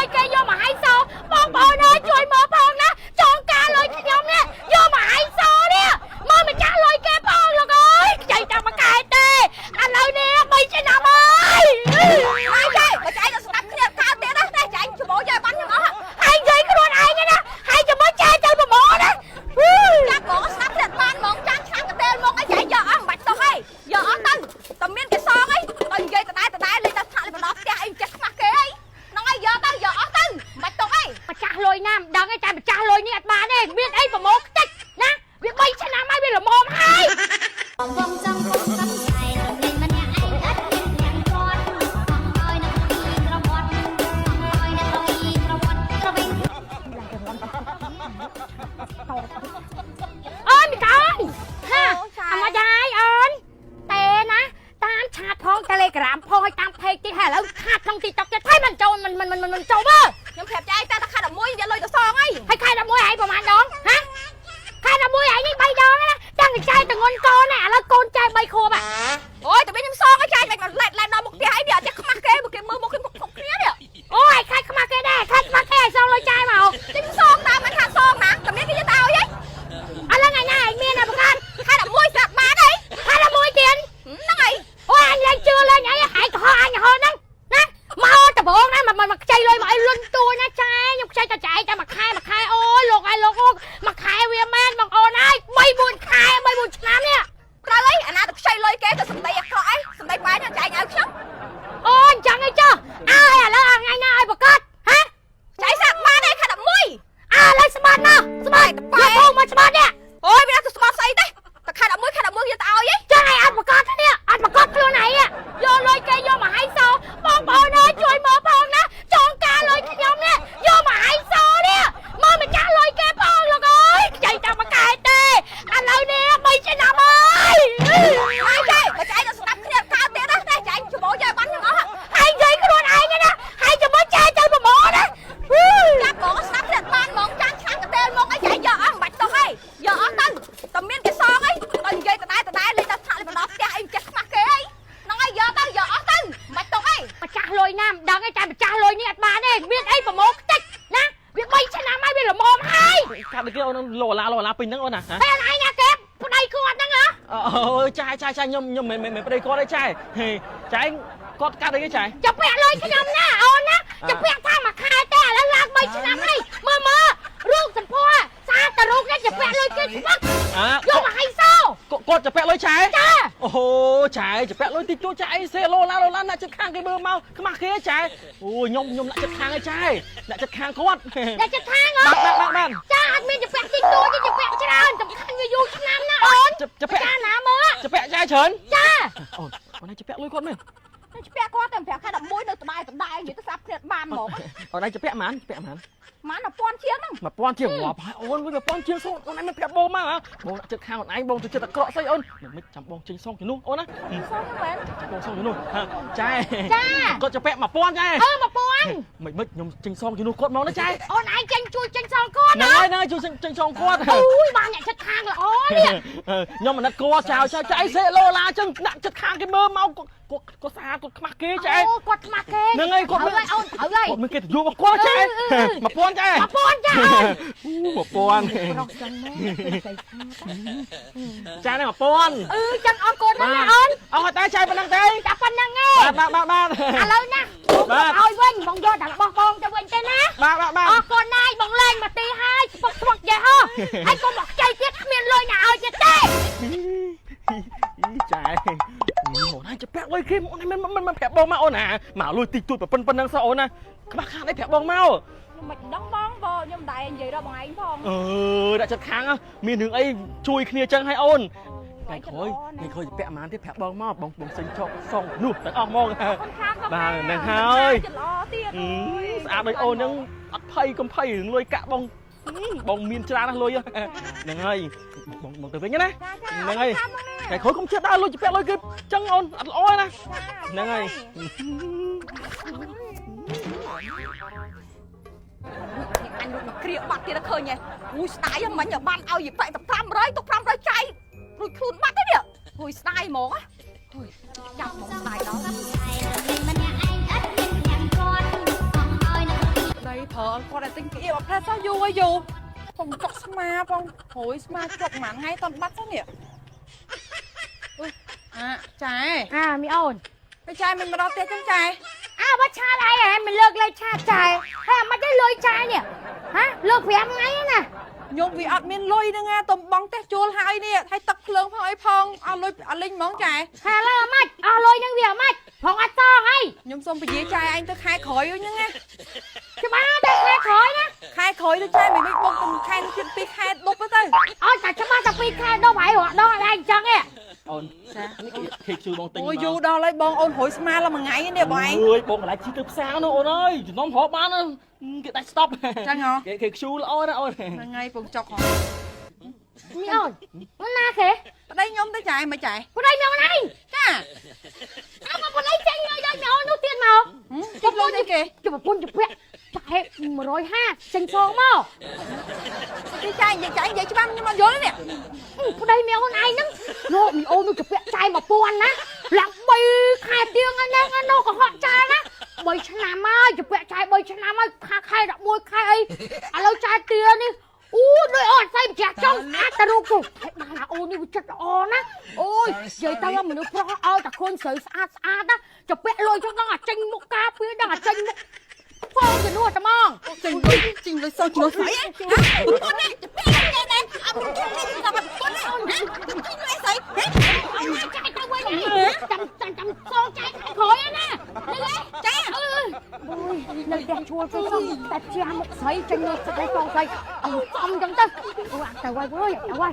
យគេយកមកឲ្យសោបងប្អូនអើយជួយមើលផងណាចងការលុយខ្ញុំនេះយកមកឲ្យសោនេះមើលម្ចាស់លុយគេផងលោកអើយខ្ចីតែមួយកែទេឥឡូវនេះ3ឆ្នាំហើយហើយចេះបើចែកទៅស្ដាប់គ្នាកើតទៀតណាតែចែកច្បោយកបានទាំងអស់ហើយនិយាយខ្លួនឯងណាហើយជាមួយចែកទៅប្រមូលណាចាក់បងស្ដាប់ទៀតបានហ្មងចាំងឆ្នាំកន្ទេលមកឲ្យចែកយកអស់មិនបាច់ទៅហើយយកអស់ទៅតែមានគេសងអីដល់និយាយដដែលលេងតែឆាក់លេងបណ្ដោះផ្ទះអីចេះខ្មាស់គេអីហ្នឹងហើយយកទៅយកអស់ទៅមិនបាច់ទៅអីម្ចាស់លុយណាមិនដឹងទេតែម្ចាស់លុយនេះអត់បានទេមានអីប្រមូលខ្ទេចណាវា3ឆ្នាំហើយវាល្មមហើយបងបងចង់បងចង់ចៃលេងម្នាក់ឯងអត់មានទាំងគាត់បងហើយនៅទីក្រវត្តបងហើយនៅទីក្រវត្តក្រវិញអូនមីកូនហាអមយាយអូនទេណាតាមឆាតផង Telegram ផងឲ្យតាម page ទីហើយឥឡូវខាតក្នុង TikTok ទៀតហើយមិនចូលមិនចូលមើលខ្ញុំប្រាប់ចាយតែខែ11និយាយលុយទៅសងអីហើយខែ11ហើយប្រហែលដងហ៎ខែ11ហើយនេះ3ដងណាទាំងចាយតងន់កូនណាឥឡូវកូនចាយ3ខួបអូយតែខ្ញុំសងឲ្យចាយមិនឡែកដល់មុខផ្ទះអីនេះអត់ចេះខ្មាស់គេមកគេមើលមុខខ្ញុំគ្រប់គ្នានេះអូយខែខ្មាស់គេដែរខែខ្មាស់គេឲ្យសងលុយចាយមកខ្ញុំសងតាមមិនខាតសងណាតែមានគេយកទៅឲ្យហីឥឡូវថ្ងៃណាឯងមានតែប្រកាសខែ11ស្រាប់បានអីខែ11ទៀតហ្នឹងហើយអូយអញឡើងជឿឡើងអីឯងកុហកអញហៅហ្នឹងណាមកដំបងណាមកខ្ចីលុយមកឲ្យលុនតួណាចាយខ្ញុំខ្ចីតែចាយតែមួយខែអូយលោកឲ្យលោកមួយខែវាមែនបងអូនហើយ3-4ខែ3-4ឆ្នាំនេះត្រូវអីអាណាទៅខ្ចីលុយគេទៅសំដីអាក្រក់អីសំដីបែរចាយឲ្យខ្ញុំអូអញ្ចឹងអីចុះអើឥឡូវថ្ងៃណាឲ្យប្រកាសហ៎ចាយសាក់បានឯខែ11ឥឡូវស្បាត់ណាស្បាត់ទៅបែរមកស្បាត់នេះអូយវាទៅស្បាត់ស្អីទេតែខែ11យកទៅឲ្យអីចឹងឯងអត់ប្រកាសនេះអត់ប្រកាសខ្លួនឯងយកលុយគេយកមកឲ្យសោបងប្អូនអើយជួយមើលផងណាចងការលុយខ្ញុំនេះយកមកឲ្យសោនេះមើលម្ចាស់លុយគេផងលោកអើយខ្ចីតែមួយកែទេឥឡូវនេះ3ឆ្នាំហើយហើយចេះបើចែកទៅស្ដាប់គ្នាកើតទៀតណាតែចែកច្បោយកបានទាំងអស់ហើយនិយាយខ្លួនឯងណាហើយជាមួយចែកទៅប្រមូលណាចាក់បងស្ដាប់ទៀតបានហ្មងចាំងឆ្នាំកន្ទេលមកឲ្យចែកយកអស់មិនបាច់ទៅហើយយកអស់ទៅតែមានគេសងអីដល់និយាយដដែលលេងតែឆាក់លេងបណ្ដោះផ្ទះអីចេះខ្មាស់គេអីហ្នឹងហើយយកទៅយកអស់ទៅមិនទៅអីម្ចាស់លុយណាមិនដឹងទេតែម្ចាស់លុយនេះអត់បានទេមានអីប្រមូលខ្ទេចណាវា3ឆ្នាំហើយវាល្មមហើយកាត់គេអូនលោឡាពេញហ្នឹងអូនណាហេអីណាគេប្តីគាត់ហ្នឹងហ៎អូចាយខ្ញុំមិនប្តីគាត់ទេចាយហេចាយគាត់កាត់អីគេចាយចាប់ពាក់លុយខ្ញុំណាអូនណាចាប់ពាក់ថាមួយខែទេឥឡូវឡើង3ឆ្នាំហើយមើលរូបសម្ផស្សស្អាតតែរូបនេះចាប់ពាក់លុយគេស្ពឹកយកមកឲ្យសោគាត់ចាប់ពាក់លុយចាយចាអូចាយចាប់ពាក់លុយតិចតួចចាយសេឡូឡាអ្នកចិត្តខាងគេមើលមកខ្មាស់គេចាយអូខ្ញុំអ្នកចិត្តខាងឯចាយអ្នកចិត្តខាងគាត់អ្នកចិត្តខាងហ៎បានចាអត់មានចាប់ពាក់តិចតួចទេចាប់ពាក់ច្រើនសំខាន់វាយូរឆ្នាំណាអូនចាប់ពាក់ចាណាមើលចាប់ពាក់ចាយច្រើនចាអូនចាប់ពាក់លុយគាត់មែនចាប់ពាក់គាត់តែ5ខែ11នៅដដែលនិយាយទៅស្ដាប់គ្នាបានហ្មងអូនឯងចាប់ពាក់ប៉ុន្មានម៉ាន1000ជាងហ្នឹង1000ជាងងាប់ហើយអូនវិញ1000ជាងសងអូនឯងមិនប្រាប់បងមកហ៎បងចិត្តខាងអូនឯងបងទៅចិត្តអាក្រក់ស្អីអូនមិនចាំបងចេញសងជំនួសអូនណាសងមែនបងសងជំនួសចាចាគាត់ចាប់ពាក់1000ចា1000មិនខ្ញុំចេញសងជំនួសគាត់មកណាចាអូនឯងជួយចេញសងគាត់ណាហើយជួយចេញសងគាត់អូយបានអ្នកចិត្តខាងល្អនេះខ្ញុំមិននឹកគាត់ចៅអីសេឡូឡាចឹងដាក់ចិត្តខាងគេមើលមកគាត់ស្អាតគាត់ខ្មាស់គេចាអូគាត់ខ្មាស់គេហ្នឹងហើយគាត់មើលអូនត្រូវហើយគាត់មើលគេទៅយកមកគាត់ចា1000ចា1000ចា1000រកចឹងមកចានេះ1000ចឹងអរគុណណាអូនអស់តែចាយប៉ុណ្ណឹងទេតែប៉ុណ្ណឹងឯងបាទឥឡូវណាឲ្យវិញបងយកតែរបស់បងទៅវិញទេណាបាទអរគុណណាស់បងលេងមកទីហើយស្ពឹកស្ពឹកយ៉ាហ៎ហើយកុំមកខ្ចីទៀតគ្មានលុយណាឲ្យទៀតទេចាយអូនឯងចាប់ពាក់លុយគេអូនឯងមិនប្រាប់បងមកអូនណាមកលុយតិចតួចប៉ុណ្ណឹងសោះអូនណាខ្វះខាតអីប្រាប់បងមកមិនដឹងបងខ្ញុំតែនិយាយដល់បងឯងផងដាក់ចិត្តខាងមានរឿងអីជួយគ្នាចឹងឲ្យអូនថ្ងៃក្រោយចាប់ពាក់ប៉ុន្មានទៀតប្រាប់បងមកបងសេញចោកសងនោះទាំងអស់ហ្មងបាទហ្នឹងហើយស្អាតដូចអូនហ្នឹងអត់ភ័យកុំភ័យរឿងលុយកាក់បងមានច្រើនណាស់លុយហ្នឹងហើយបងទៅវិញណាហ្នឹងហើយតែក្រោយកុំជឿដើរលុយចាប់ពាក់លុយគឺចឹងអូនអត់ល្អណាហ្នឹងហើយអញមកគ្រាបាត់ទៀតឃើញហ៎អូយស្ដាយមិញបានឲ្យយីបែកតែ500ទុក500ចៃរួចខ្លួនបាត់ទេនេះអូយស្ដាយហ្មងអូយចាប់ហ្មងស្ដាយដល់ thở con lại tinh kia mà phát sao vô ấy vô không chọc sma không hối sma chọc mảng ngay toàn bắt sao nè trái มีโอน cái chai mình mà đo tiền cái chai ว่าชาอะไรมันเลิกเลยชาใจมันได้เลยชาเนี่ยฮะเลิกเพียงไงน่ะ nhung vì ọt miên lôi nữa nghe tôm bóng tét chua hai nè thay tật lớn phong ấy phong lôi linh món chai แล้วมัดเลยนึงเดียวมัดพองต้อไง nhung xong bị dễ chai anh tôi khai khỏi rồi nha nghe จะมาได้แค่ถอยนะ khai khỏi tôi chai mình mới bông cùng khai nó chuyên pi khai đục với tôi แต่จะมาจะปีแค่ดอกไหวหัวดอกอะไรจังเนี่ย អូននេះគេជួយបងទិញ ôi dù đo lấy bông ôn hối sma là mà ngày nè bọn anh អើយបងកន្លែងជិះទៅផ្សារនោះអូនអើយចំណងហោបានគេដាច់ stop chẳng hả គេជួយល្អណាអូន là ngay bông chọc hả มีโอนมันน่าเข ở đây nhung tới chai mà chai ผู้ใดเมียวไหน cha มาผู้ใดเจ๊งเลยเมียวนู้เตียนมา chích lôi đây kìa จะมาปุ่นจะเพี้ยจะให้150เซ็งซองมา cái chai vậy chai vậy chứ băm nhưng mà vô đấy nè ผู้ใดเมียวไหนนึงโลมีโอนู้จะเพี้ยใจมาป่วนนะหลังใบขายเตียงอันนั้นอันโนก็เหาะใจนะใบชนะมาจะเพี้ยใจใบชนะมาใครดอกมวยใครอะไรใจเตียนี่ด้วยอ่อนใส่แจกจ้องตะลุกกูมาละโอ้นี่จัดอ่อนนะโอ้ยใหญ่ตายมันนึกเพราะเอาแต่คนสวยสะอาดนะจะเปะลอยช่องดังอ่ะจิงมุกกาเปี้ยดังอ่ะจิงมุกฟองจะนวดจะมอง chinh với sao chúa phải á con này chụp này mình chụp đi sao mà con này chinh với sấy ใจตะวันนี่จำซองใจขอยอ่ะนะนี่เลยใจโอ้ยเลยแดงชัวร์ไปซองแต่เชียร์มุกใส่จิงเลยจะได้ซองใส่เอาซองจังตึ๊แต่ว่าเว้ยแต่ว่า